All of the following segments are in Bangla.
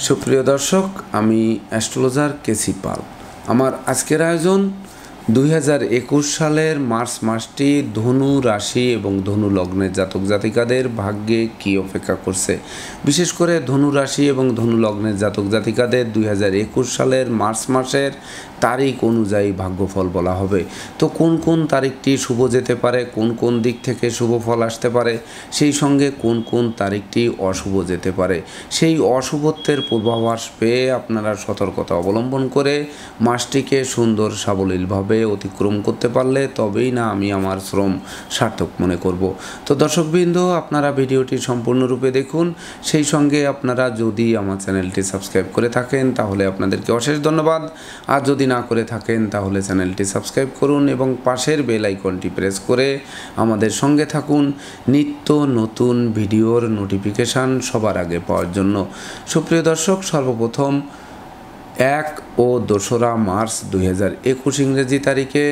সুপ্রিয় দর্শক, আমি অ্যাস্ট্রোলজার কেসি পাল। আমার আজকের আয়োজন 2021 সালের মার্চ মাসটি ধনু রাশি এবং ধনু লগ্নের জাতক জাতিকাদের ভাগ্যে কী অপেক্ষা করছে। বিশেষ করে ধনু রাশি এবং ধনু লগ্নের জাতক জাতিকাদের 2021 সালের মার্চ মাসের তারিখ অনুযায়ী ভাগ্যফল বলা হবে। তো কোন কোন তারিখটি শুভ যেতে পারে, কোন কোন দিক থেকে শুভ ফল আসতে পারে, সেই সঙ্গে কোন কোন তারিখটি অশুভ যেতে পারে, সেই অশুভত্বের পূর্বাভাস পেয়ে আপনারা সতর্কতা অবলম্বন করে মাসটিকে সুন্দর সাবলীলভাবে অতিক্রম করতে পারলে তবেই না আমি আমার শ্রম সার্থক মনে করব। তো দর্শকবৃন্দ, আপনারা ভিডিওটি সম্পূর্ণরূপে দেখুন। সেই সঙ্গে আপনারা যদি আমার চ্যানেলটি সাবস্ক্রাইব করে থাকেন তাহলে আপনাদেরকে অশেষ ধন্যবাদ। আর যদি না করে থাকেন তাহলে চ্যানেলটি সাবস্ক্রাইব করুন এবং পাশের বেল আইকনটি প্রেস করে আমাদের সঙ্গে থাকুন নিত্য নতুন ভিডিওর নোটিফিকেশান সবার আগে পাওয়ার জন্য। সুপ্রিয় দর্শক, সর্বপ্রথম 1 ও 2রা মার্চ 2021 ইংরেজি তারিখে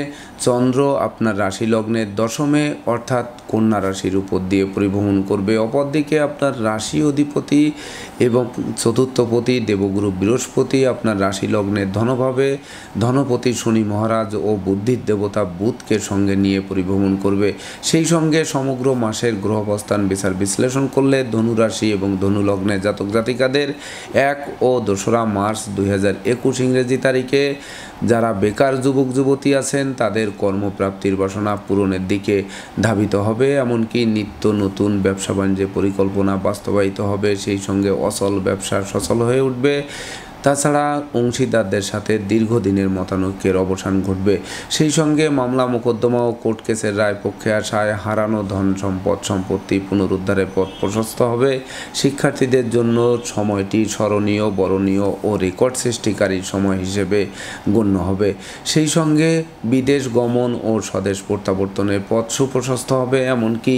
চন্দ্র আপনার রাশি লগ্নের দশমে অর্থাৎ কন্যা রাশির উপর দিয়ে পরিভ্রমণ করবে। অপরদিকে আপনার রাশি অধিপতি এবং চতুর্থপতি দেবগুরু বৃহস্পতি আপনার রাশি লগ্নের ধনভাবে ধনপতি শনি মহারাজ ও বুদ্ধির দেবতা বুধকে সঙ্গে নিয়ে পরিভ্রমণ করবে। সেই সঙ্গে সমগ্র মাসের গ্রহ অবস্থান বিচার বিশ্লেষণ করলে ধনু রাশি এবং ধনু লগ্নের জাতক জাতিকাদের 1 ও 2রা মার্চ 2021 ইংরেজি তারিখে যারা বেকার যুবক যুবতী আছেন তাদের কর্মপ্রাপ্তির বাসনা পূরণের দিকে ধাবিত হবে। এমনকি নিত্য নতুন ব্যবসা বাণিজ্যের পরিকল্পনা বাস্তবায়িত হবে, সেই সঙ্গে অচল ব্যবসা সচল হয়ে উঠবে। তাছাড়া অংশীদারদের সাথে দীর্ঘদিনের মতানৈক্যের অবসান ঘটবে। সেই সঙ্গে মামলা মোকদ্দমা ও কোর্ট কেসের রায় পক্ষে আসায় হারানো ধন সম্পত্তি পুনরুদ্ধারের পথ প্রশস্ত হবে। শিক্ষার্থীদের জন্য সময়টি স্মরণীয়, বরণীয় ও রেকর্ড সৃষ্টিকারী সময় হিসেবে গণ্য হবে। সেই সঙ্গে বিদেশ গমন ও স্বদেশ প্রত্যাবর্তনের পথ সুপ্রশস্ত হবে। এমনকি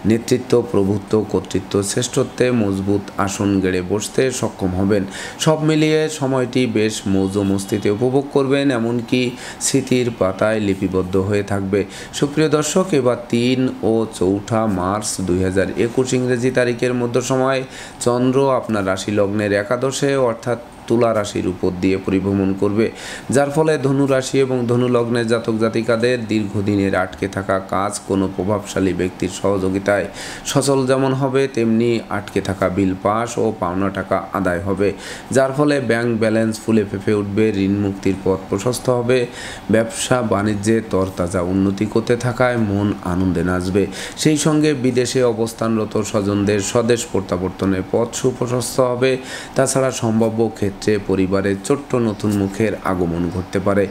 নেতৃত্ব, প্রভুত্ব, কর্তৃত্ব, শ্রেষ্ঠত্বে মজবুত আসন গেড়ে বসতে সক্ষম হবেন। সব মিলিয়ে সময়টি বেশ মৌজ মস্তিতে উপভোগ করবেন, এমনকি স্মৃতির পাতায় লিপিবদ্ধ হয়ে থাকবে। সুপ্রিয় দর্শক, এবার 3 ও 4 মার্চ 2021 ইংরেজি তারিখের মধ্য সময় চন্দ্র আপনার রাশি লগ্নের একাদশে অর্থাৎ তুলা রাশির উপর দিয়ে পরিভ্রমণ করবে, যার ফলে ধনু রাশি এবং ধনু লগ্নের জাতক জাতিকাদের দীর্ঘদিনের আটকে থাকা কাজ কোনো প্রভাবশালী ব্যক্তির সহযোগিতায় সচল যেমন হবে, তেমনি আটকে থাকা বিল পাস ও পাওনা টাকা আদায় হবে, যার ফলে ব্যাংক ব্যালেন্স ফুলে ফেঁপে উঠবে, ঋণ মুক্তির পথ প্রশস্ত হবে। ব্যবসা বাণিজ্যে তরতাজা উন্নতি করতে থাকায় মন আনন্দে নাচবে। সেই সঙ্গে বিদেশে অবস্থানরত স্বজনদের স্বদেশ প্রত্যাবর্তনের পথ সুপ্রশস্ত হবে। তাছাড়া সম্ভাব্য ক্ষেত্রে পরিবারের ছোট্ট নতুন মুখের আগমন ঘটতে পারে।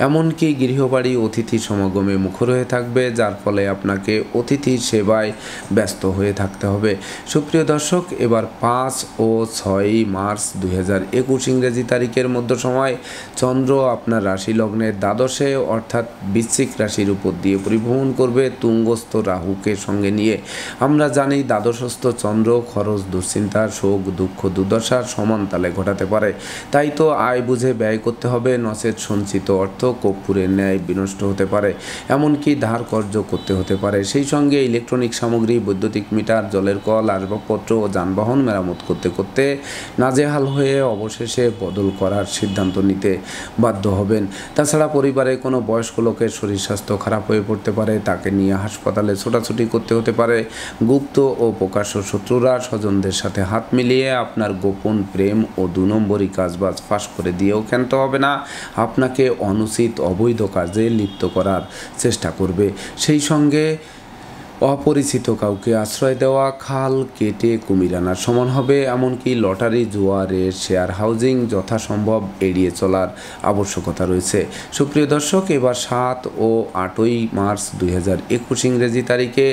এমনকি গৃহবাড়ি অতিথি সমাগমে মুখর হয়ে থাকবে, যার ফলে আপনাকে অতিথি সেবায় ব্যস্ত হয়ে থাকতে হবে। সুপ্রিয় দর্শক, এবার 5 ও 6 মার্চ 2021 ইংরেজি তারিখের মধ্য সময় চন্দ্র আপনার রাশি লগ্নের দ্বাদশে অর্থাৎ বৃশ্চিক রাশির উপর দিয়ে পরিভ্রমণ করবে তুঙ্গস্থ রাহুকে সঙ্গে নিয়ে। আমরা জানি দ্বাদশস্থ চন্দ্র খরচ, দুশ্চিন্তা, শোক, দুঃখ, দুর্দশার সমান তালে ঘটাতে পারে। তাই তো আয় বুঝে ব্যয় করতে হবে, নচেত সঞ্চিত অর্থ কর্পূরের ন্যায় বিনষ্ট হতে পারে, এমনকি ধার কর্য করতে হতে পারে। সেই সঙ্গে ইলেকট্রনিক সামগ্রী, বৈদ্যুতিক মিটার, জলের কল, আসবাবপত্র ও যানবাহন মেরামত করতে করতে নাজেহাল হয়ে অবশেষে বদল করার সিদ্ধান্ত নিতে বাধ্য হবেন। তাছাড়া পরিবারে কোনো বয়স্ক লোকের শরীর স্বাস্থ্য খারাপ হয়ে পড়তে পারে, তাকে নিয়ে হাসপাতালে ছোটাছুটি করতে হতে পারে। গুপ্ত ও প্রকাশ্য শত্রুরা স্বজনদের সাথে হাত মিলিয়ে আপনার গোপন প্রেম ও 2 নম্বরই কাজবাজ ফাঁস করে দিয়েও ক্ষান্ত হবে না, আপনাকে অনুচিত অবৈধ কাজে লিপ্ত করার চেষ্টা করবে। সেই সঙ্গে অপরিচিত কাউকে আশ্রয় দেওয়া খাল কেটে কুমির আনার সমান হবে। এমনকি লটারি, জুয়া, রেস, শেয়ার, হাউজিং যথাসম্ভব এড়িয়ে চলার আবশ্যকতা রয়েছে। সুপ্রিয় দর্শক, এবার 7 ও 8 মার্চ 2021 ইংরেজি তারিখে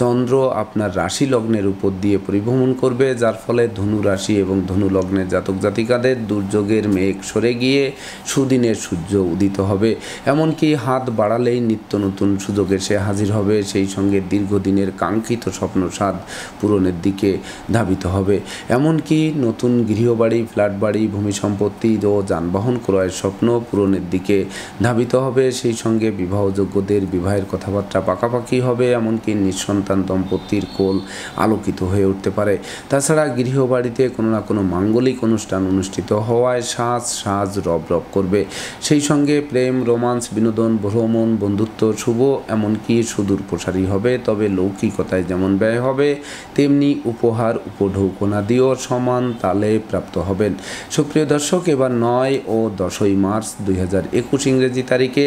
চন্দ্র আপনার রাশি লগ্নের উপর দিয়ে পরিভ্রমণ করবে, যার ফলে ধনু রাশি এবং ধনু লগ্নের জাতক জাতিকাদের দুর্যোগের মেঘ সরে গিয়ে সুদিনের সূর্য উদিত হবে। এমনকি হাত বাড়ালেই নিত্য নতুন সুযোগ এসে হাজির হবে। সেই সঙ্গে দীর্ঘ দীর্ঘদিনের কাঙ্ক্ষিত স্বপ্ন স্বাদ পূরণের দিকে ধাবিত হবে। এমনকি নতুন গৃহবাড়ি, ফ্ল্যাট বাড়ি, ভূমি সম্পত্তি ও যানবাহন ক্রয়ের স্বপ্ন পূরণের দিকে ধাবিত হবে। সেই সঙ্গে বিবাহযোগ্যদের বিবাহের কথাবার্তা পাকাপাকি হবে। এমনকি নিঃসন্তান দম্পতির কোল আলোকিত হয়ে উঠতে পারে। তাছাড়া গৃহবাড়িতে কোনো না কোনো মাঙ্গলিক অনুষ্ঠান অনুষ্ঠিত হওয়ায় সাজ রব করবে। সেই সঙ্গে প্রেম, রোমান্স, বিনোদন, ভ্রমণ, বন্ধুত্ব শুভ এমনকি সুদূর প্রসারী হবে। তবে লৌকিকতায় যেমন ব্যয় হবে তেমনি উপহার, উপঢৌকনাদিও সমান তালে প্রাপ্ত হবেন। সুপ্রিয় দর্শক, এবার 9 ও 10 মার্চ 2021 ইংরেজি তারিখে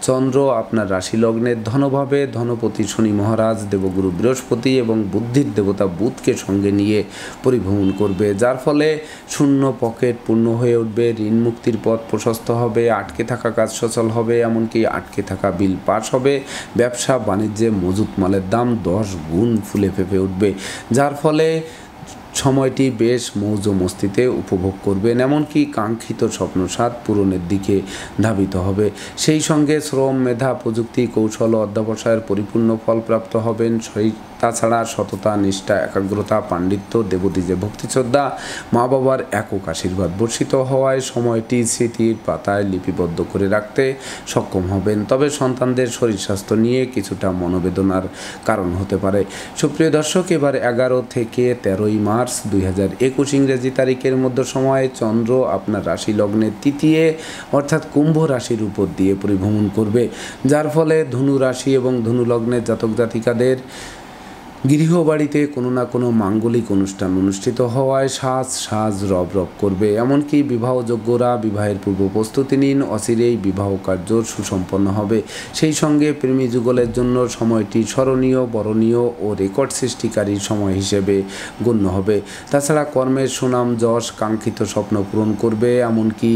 চন্দ্র আপনার রাশি লগ্নের ধনভাবে ধনপতি শনি মহারাজ, দেবগুরু বৃহস্পতি এবং বুদ্ধির দেবতা বুধকে সঙ্গে নিয়ে পরিভ্রমণ করবে, যার ফলে শূন্য পকেট পূর্ণ হয়ে উঠবে, ঋণ মুক্তির পথ প্রশস্ত হবে, আটকে থাকা কাজ সচল হবে, এমনকি আটকে থাকা বিল পাস হবে, ব্যবসা বাণিজ্যে মজুত মালের দাম 10 গুণ ফুলে ফেঁপে উঠবে, যার ফলে সময়টি বেশ মৌজ মস্তিতে উপভোগ করবেন। এমনকি কাঙ্ক্ষিত স্বপ্ন স্বাদ পূরণের দিকে ধাবিত হবে। সেই সঙ্গে শ্রম, মেধা, প্রযুক্তি, কৌশল ও অধ্যবসায়ের পরিপূর্ণ ফল প্রাপ্ত হবেন। তাছাড়া সততা, নিষ্ঠা, একাগ্রতা, পাণ্ডিত্য, দেবদ্বীজে ভক্তিশ্রদ্ধা, মা বাবার একক আশীর্বাদ বর্ষিত হওয়ায় সময়টি স্মৃতির পাতায় লিপিবদ্ধ করে রাখতে সক্ষম হবেন। তবে সন্তানদের শরীর স্বাস্থ্য নিয়ে কিছুটা মনোবেদনার কারণ হতে পারে। সুপ্রিয় দর্শক, এবার 11 থেকে 13 মার্চ 2021 ইংরেজি তারিখের মধ্য সময়ে চন্দ্র আপনার রাশি লগ্নের তৃতীয় অর্থাৎ কুম্ভ রাশির উপর দিয়ে পরিভ্রমণ করবে, যার ফলে ধনু রাশি এবং ধনু লগ্নের জাতক জাতিকাদের গৃহবাড়িতে কোনো না কোনো মাঙ্গলিক অনুষ্ঠান অনুষ্ঠিত হওয়ায় সাজ রব করবে। এমনকি বিবাহযোগ্যরা বিবাহের পূর্ব প্রস্তুতি নিন, অচিরেই বিবাহ কার্য সুসম্পন্ন হবে। সেই সঙ্গে প্রেমী যুগলের জন্য সময়টি স্মরণীয়, বরণীয় ও রেকর্ড সৃষ্টিকারী সময় হিসেবে গণ্য হবে। তাছাড়া কর্মের সুনাম যশ কাঙ্ক্ষিত স্বপ্ন পূরণ করবে। এমনকি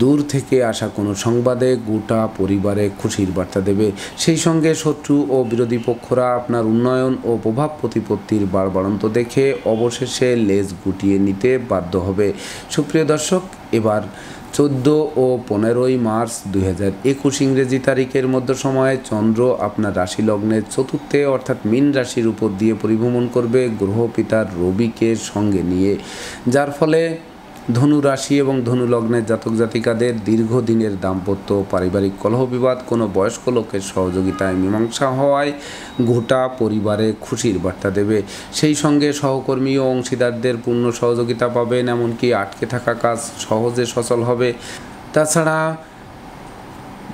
দূর থেকে আসা কোনো সংবাদে গোটা পরিবারে খুশির বার্তা দেবে। সেই সঙ্গে শত্রু ও বিরোধী পক্ষরা আপনার উন্নয়ন ও প্রভাব প্রতিপত্তির বাড়বাড়ন্ত দেখে অবশেষে লেজ গুটিয়ে নিতে বাধ্য হবে। সুপ্রিয় দর্শক, এবার 14 ও 15 মার্চ 2021 ইংরেজি তারিখের মধ্য সময়ে চন্দ্র আপনার রাশি লগ্নের চতুর্থে অর্থাৎ মীন রাশির উপর দিয়ে পরিভ্রমণ করবে গ্রহ পিতার রবিকে সঙ্গে নিয়ে, যার ফলে ধনু রাশি এবং ধনু লগ্নের জাতক জাতিকাদের দীর্ঘদিনের দাম্পত্য, পারিবারিক কলহ বিবাদ কোনো বয়স্ক লোকের সহযোগিতায় মীমাংসা হওয়ায় গোটা পরিবারে খুশির বার্তা দেবে। সেই সঙ্গে সহকর্মী ও অংশীদারদের পূর্ণ সহযোগিতা পাবেন। এমনকি আটকে থাকা কাজ সহজে সচল হবে। তাছাড়া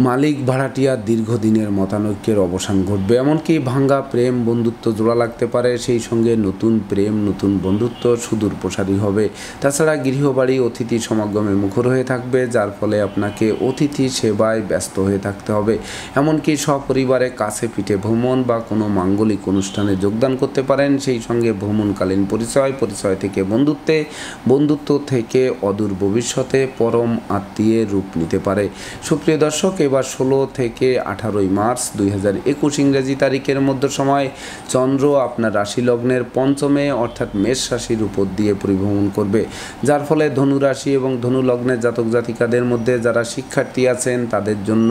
মালিক ভাড়াটিয়ার দীর্ঘদিনের মতানৈক্যের অবসান ঘটবে। এমনকি ভাঙ্গা প্রেম, বন্ধুত্ব জোড়া লাগতে পারে। সেই সঙ্গে নতুন প্রেম, নতুন বন্ধুত্ব সুদূর প্রসারী হবে। তাছাড়া গৃহবাড়ি অতিথি সমাগমে মুখর হয়ে থাকবে, যার ফলে আপনাকে অতিথি সেবায় ব্যস্ত হয়ে থাকতে হবে। এমনকি সপরিবারে কাছে পিঠে ভ্রমণ বা কোনো মাঙ্গলিক অনুষ্ঠানে যোগদান করতে পারেন। সেই সঙ্গে ভ্রমণকালীন পরিচয় থেকে বন্ধুত্ব থেকে অদূর ভবিষ্যতে পরম আত্মীয়ের রূপ নিতে পারে। সুপ্রিয় দর্শক, এবার 16 থেকে 18 মার্চ 2021 ইংরেজি তারিখের মধ্য সময় চন্দ্র আপনার রাশি লগ্নের পঞ্চমে অর্থাৎ মেষ রাশির উপর দিয়ে পরিভ্রমণ করবে, যার ফলে ধনু রাশি এবং ধনু লগ্নের জাতক জাতিকাদের মধ্যে যারা শিক্ষার্থী আছেন তাদের জন্য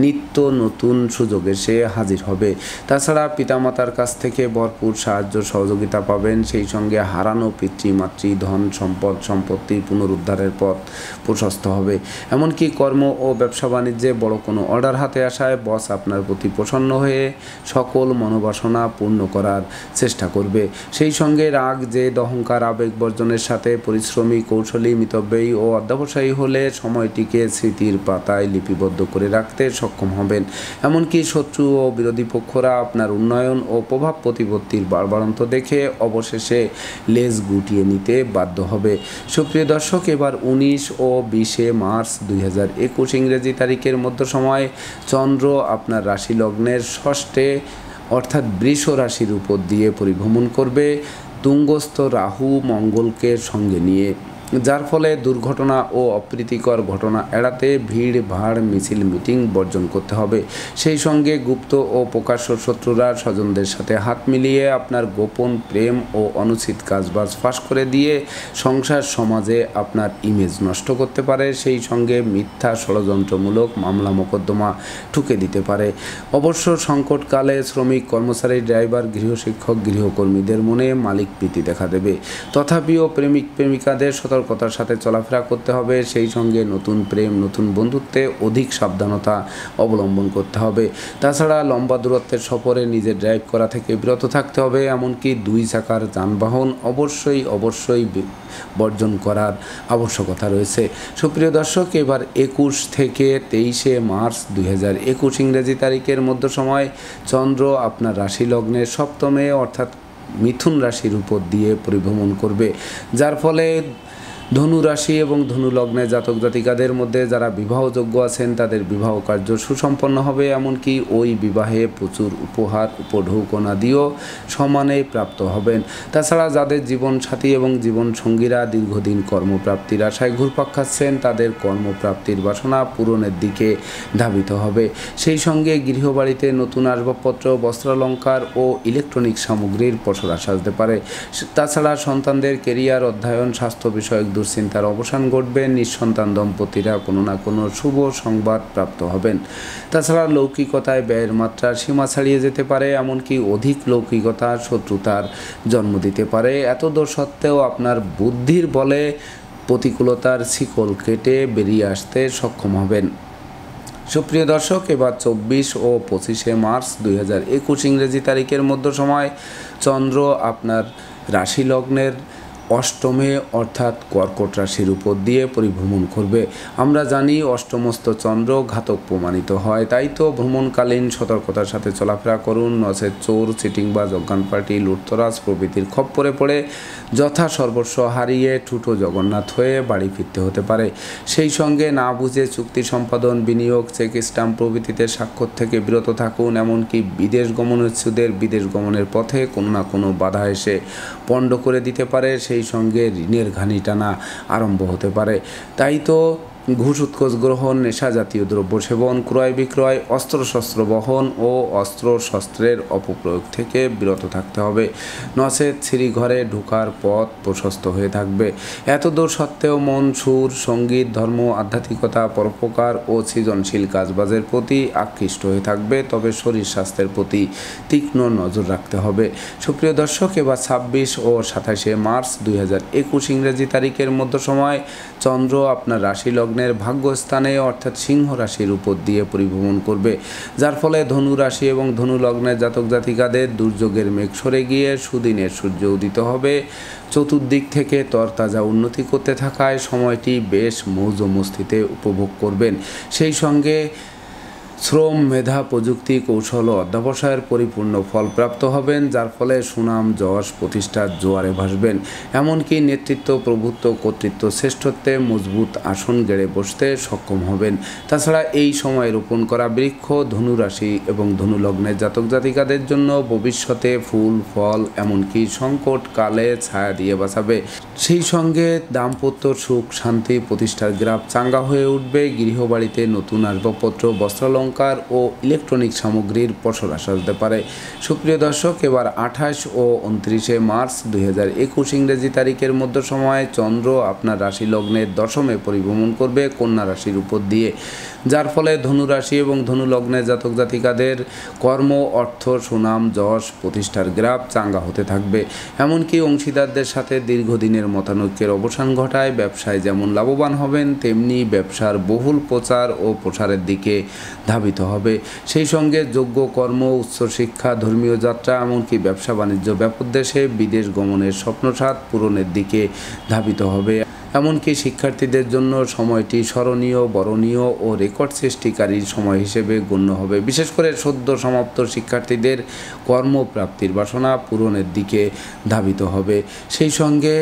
নিত্য নতুন সুযোগ এসে হাজির হবে। তাছাড়া পিতামাতার কাছ থেকে ভরপুর সাহায্য সহযোগিতা পাবেন। সেই সঙ্গে হারানো পিতৃমাতৃ ধন সম্পত্তির পুনরুদ্ধারের পথ প্রশস্ত হবে। এমনকি কর্ম ও ব্যবসা বাণিজ্যে বড় কোনো অর্ডার হাতে আসায় বস আপনার প্রতি প্রসন্ন হয়ে সকল মনোবাসনা পূর্ণ করার চেষ্টা করবে। সেই সঙ্গে রাগ, জেদ, অহংকার, আবেগ বর্জনের সাথে পরিশ্রমী, কৌশলী, মিতব্যয়ী ও অধ্যবসায়ী হলে সময়টিকে স্মৃতির পাতায় লিপিবদ্ধ করে রাখতে সক্ষম হবেন। এমনকি শত্রু ও বিরোধী পক্ষরা আপনার উন্নয়ন ও প্রভাব প্রতিপত্তির বাড়বাড়ন্ত দেখে অবশেষে লেজ গুটিয়ে নিতে বাধ্য হবে। সুপ্রিয় দর্শক, এবার 19 ও 20 মার্চ 2021 ইংরেজি তারিখের মধ্য সময় চন্দ্র আপনার রাশি লগ্নের ষষ্ঠে অর্থাৎ বৃষ রাশির উপর দিয়ে পরিভ্রমণ করবে তুঙ্গস্থ রাহু মঙ্গলকে সঙ্গে নিয়ে, যার ফলে দুর্ঘটনা ও অপ্রীতিকর ঘটনা এড়াতে ভিড় ভাড় মিছিল মিটিং বর্জন করতে হবে। সেই সঙ্গে গুপ্ত ও প্রকাশ্য শত্রুরা স্বজনদের সাথে হাত মিলিয়ে আপনার গোপন প্রেম ও অনুচিত কাজবাজ ফাঁস করে দিয়ে সংসার সমাজে আপনার ইমেজ নষ্ট করতে পারে। সেই সঙ্গে মিথ্যা ষড়যন্ত্রমূলক মামলা মোকদ্দমা ঠুকে দিতে পারে। অবশ্য সংকটকালে শ্রমিক, কর্মচারী, ড্রাইভার, গৃহশিক্ষক, গৃহকর্মীদের মনে মালিক প্রীতি দেখা দেবে। তথাপিও প্রেমিক প্রেমিকাদের সতর্কতার সাথে চলাফেরা করতে হবে। সেই সঙ্গে নতুন প্রেম, নতুন বন্ধুত্বে অধিক সাবধানতা অবলম্বন করতে হবে। তাছাড়া লম্বা দূরত্বের সফরে নিজে ড্রাইভ করা থেকে বিরত থাকতে হবে। এমনকি 2 চাকার যানবাহন অবশ্যই বর্জন করার আবশ্যকতা রয়েছে। সুপ্রিয় দর্শক, এবার 21 থেকে 23 মার্চ 2021 ইংরেজি তারিখের মধ্য সময় চন্দ্র আপনার রাশি লগ্নের সপ্তমে অর্থাৎ মিথুন রাশির উপর দিয়ে পরিভ্রমণ করবে, যার ফলে ধনু রাশি এবং ধনু লগ্নের জাতক জাতিকাদের মধ্যে যারা বিবাহযোগ্য আছেন তাদের বিবাহ কার্য সুসম্পন্ন হবে। এমনকি ওই বিবাহে প্রচুর উপহার, উপঢৌকনাদিও সমানে প্রাপ্ত হবেন। তাছাড়া যাদের জীবনসাথী এবং জীবনসঙ্গীরা দীর্ঘদিন কর্মপ্রাপ্তির আশায় ঘুরপাক খাচ্ছেন তাদের কর্মপ্রাপ্তির বাসনা পূরণের দিকে ধাবিত হবে। সেই সঙ্গে গৃহবাড়িতে নতুন আসবাবপত্র, বস্ত্রালঙ্কার ও ইলেকট্রনিক সামগ্রীর পসরা সাজতে পারে। তাছাড়া সন্তানদের কেরিয়ার, অধ্যয়ন, স্বাস্থ্য বিষয়ক দুশ্চিন্তার অবসান ঘটবে। নিঃসন্তান দম্পতিরা কোনো না কোনো শুভ সংবাদ প্রাপ্ত হবেন। তাছাড়া লৌকিকতায় ব্যয়ের মাত্রা সীমা ছাড়িয়ে যেতে পারে। এমনকি অধিক লৌকিকতা শত্রুতার জন্ম দিতে পারে। এতদূর সত্ত্বেও আপনার বুদ্ধির বলে প্রতিকূলতার শিকল কেটে বেরিয়ে আসতে সক্ষম হবেন। সুপ্রিয় দর্শক, এবার 24 ও 25 মার্চ 2021 ইংরেজি তারিখের মধ্য সময় চন্দ্র আপনার রাশি লগ্নের অষ্টমে অর্থাৎ কর্কট রাশির উপর দিয়ে পরিভ্রমণ করবে। আমরা জানি অষ্টমস্ত চন্দ্র ঘাতক প্রমাণিত হয়, তাই তো ভ্রমণকালীন সতর্কতার সাথে চলাফেরা করুন, নচেত চোর, চিটিংবাজ, অজ্ঞান পার্টি, লুটতরাজ প্রভৃতির খপ্পরে পড়ে যথা সর্বস্ব হারিয়ে ঠুটো জগন্নাথ হয়ে বাড়ি ফিরতে হতে পারে। সেই সঙ্গে না বুঝে চুক্তি সম্পাদন, বিনিয়োগ, চেক স্ট্যাম্প প্রভৃতিতে স্বাক্ষর থেকে বিরত থাকুন। এমনকি বিদেশ গমনোচ্ছুকদের বিদেশ গমনের পথে কোনো না কোনো বাধা এসে পণ্ড করে দিতে পারে। সেই সঙ্গে ঋণের ঘানি টানা আরম্ভ হতে পারে। তাই তো ঘুষ, উৎকোচ গ্রহণ, নেশা জাতীয় দ্রব্য সেবন, ক্রয় বিক্রয়, অস্ত্রশস্ত্র বহন ও অস্ত্রশস্ত্রের অপপ্রয়োগ থেকে বিরত থাকতে হবে। নচেত ঘরে ঢোকার পথ প্রশস্ত হয়ে থাকবে। এতদূর সত্ত্বেও মন, সুর, সঙ্গীত, ধর্ম, আধ্যাত্মিকতা, পরোপকার ও সৃজনশীল কাজবাজের প্রতি আকৃষ্ট হয়ে থাকবে। তবে শরীর স্বাস্থ্যের প্রতি তীক্ষ্ণ নজর রাখতে হবে। সুপ্রিয় দর্শক, এবার 26 ও 27 মার্চ 2021 ইংরেজি তারিখের মধ্য সময় চন্দ্র আপনার রাশি লগ্নের ভাগ্যস্থানে অর্থাৎ সিংহ রাশির উপর দিয়ে পরিভ্রমণ করবে, যার ফলে ধনু রাশি এবং ধনু লগ্নের জাতক জাতিকাদের দুর্যোগের মেঘ সরে গিয়ে সুদিনের সূর্য উদিত হবে। চতুর্দিক থেকে তরতাজা উন্নতি করতে থাকায় সময়টি বেশ মৌজ মস্তিতে উপভোগ করবেন। সেই সঙ্গে শ্রম, মেধা, প্রযুক্তি, কৌশল ও অধ্যবসায়ের পরিপূর্ণ ফল প্রাপ্ত হবেন, যার ফলে সুনাম, যশ, প্রতিষ্ঠার জোয়ারে ভাসবেন। এমনকি নেতৃত্ব, প্রভুত্ব, কর্তৃত্ব, শ্রেষ্ঠত্বে মজবুত আসন গেড়ে বসতে সক্ষম হবেন। তাছাড়া এই সময় রোপণ করা বৃক্ষ ধনু রাশি এবং ধনু লগ্নের জাতক জাতিকাদের জন্য ভবিষ্যতে ফুল, ফল, এমনকি সংকট কালে ছায়া দিয়ে বাঁচাবে। সেই সঙ্গে দাম্পত্য সুখ, শান্তি, প্রতিষ্ঠার গ্রাফ চাঙ্গা হয়ে উঠবে। গৃহবাড়িতে নতুন আসবাবপত্র, বস্ত্রালঙ্কার ও ইলেকট্রনিক সামগ্রীর পসরা সাজতে পারে। সুপ্রিয় দর্শক, এবার 28 ও 29 মার্চ 2021 ইংরেজি তারিখের মধ্য সময়ে চন্দ্র আপনার রাশি লগ্নের দশমে পরিভ্রমণ করবে কন্যা রাশির উপর দিয়ে, যার ফলে ধনু রাশি এবং ধনু লগ্নের জাতক জাতিকাদের কর্ম, অর্থ, সুনাম, যশ, প্রতিষ্ঠার গ্রাফ চাঙ্গা হতে থাকবে। এমনকি অংশীদারদের সাথে দীর্ঘদিনের মতানৈক্যের অবসান ঘটায় ব্যবসায় যেমন লাভবান হবেন, তেমনি ব্যবসার বহুল প্রচার ও প্রসারের দিকে ধাবিত হবে। সেই সঙ্গে যোগ্য কর্ম, উচ্চশিক্ষা, ধর্মীয় যাত্রা, এমনকি ব্যবসা বাণিজ্য ব্যাপকদেশে বিদেশ গমনের স্বপ্নসাৎ পূরণের দিকে ধাবিত হবে। এমনকি শিক্ষার্থীদের জন্য সময়টি স্মরণীয়, বরণীয় ও রেকর্ড সৃষ্টিকারী সময় হিসেবে গণ্য হবে। বিশেষ করে সদ্য সমাপ্ত শিক্ষার্থীদের কর্মপ্রাপ্তির বাসনা পূরণের দিকে ধাবিত হবে। সেই সঙ্গে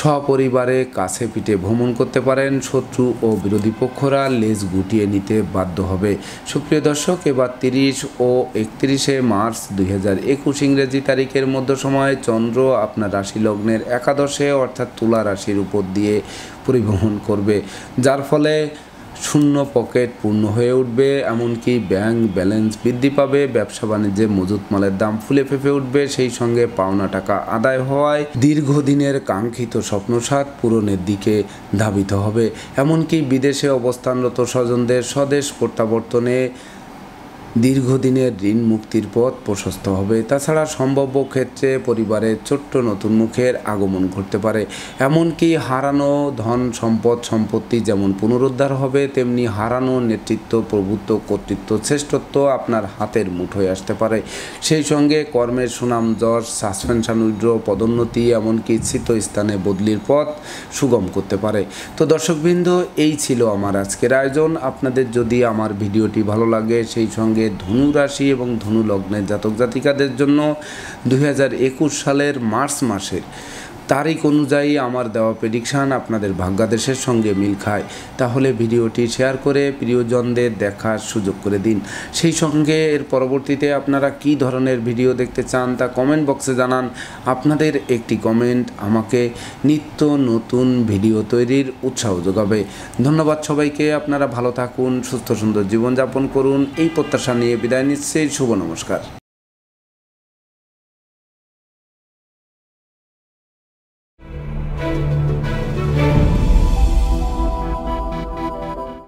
সপরিবারে কাছে পিঠে ভ্রমণ করতে পারেন। শত্রু ও বিরোধী পক্ষরা লেজ গুটিয়ে নিতে বাধ্য হবে। সুপ্রিয় দর্শক, এবার 30 ও 31শে মার্চ 2021 ইংরেজি তারিখের মধ্য সময়ে চন্দ্র আপনার রাশি লগ্নের একাদশে অর্থাৎ তুলা রাশির উপর দিয়ে পরিভ্রমণ করবে, যার ফলে শূন্য পকেট পূর্ণ হয়ে উঠবে, এমনকি ব্যাংক ব্যালেন্স বৃদ্ধি পাবে, ব্যবসা বাণিজ্যে মজুত মালের দাম ফুলে ফেঁপে উঠবে, সেই সঙ্গে পাওনা টাকা আদায় হওয়ায় দীর্ঘদিনের কাঙ্ক্ষিত স্বপ্নসাৎ পূরণের দিকে ধাবিত হবে। এমনকি বিদেশে অবস্থানরত স্বজনদের স্বদেশ প্রত্যাবর্তনে দীর্ঘদিনের ঋণ মুক্তির পথ প্রশস্ত হবে। তাছাড়া সম্ভাব্য ক্ষেত্রে পরিবারের ছোট্ট নতুন মুখের আগমন ঘটতে পারে। এমনকি হারানো ধন সম্পদ সম্পত্তি যেমন পুনরুদ্ধার হবে, তেমনি হারানো নেতৃত্ব প্রভুত্ব কর্তৃত্ব শ্রেষ্ঠত্ব আপনার হাতের মুঠোয় আসতে পারে। সেই সঙ্গে কর্মের সুনাম যশ সাসপেনশন উইথড্র পদোন্নতি এমনকি স্থিত স্থানে বদলির পথ সুগম করতে পারে। তো দর্শকবৃন্দ, এই ছিল আমার আজকের আয়োজন। আপনাদের যদি আমার ভিডিওটি ভালো লাগে, সেই সঙ্গে ধনু রাশি এবং ধনু লগ্নের জাতক জাতিকাদের জন্য 2021 সালের মার্চ মাসের তারিখ অনুযায়ী আমার দেওয়া প্রেডিকশান আপনাদের ভাগ্যাদেশের সঙ্গে মিল খায়, তাহলে ভিডিওটি শেয়ার করে প্রিয়জনদের দেখার সুযোগ করে দিন। সেই সঙ্গে এর পরবর্তীতে আপনারা কী ধরনের ভিডিও দেখতে চান তা কমেন্ট বক্সে জানান। আপনাদের একটি কমেন্ট আমাকে নিত্য নতুন ভিডিও তৈরির উৎসাহ যোগাবে। ধন্যবাদ সবাইকে। আপনারা ভালো থাকুন, সুস্থ সুন্দর জীবনযাপন করুন, এই প্রত্যাশা নিয়ে বিদায় নিচ্ছি। শুভ নমস্কার।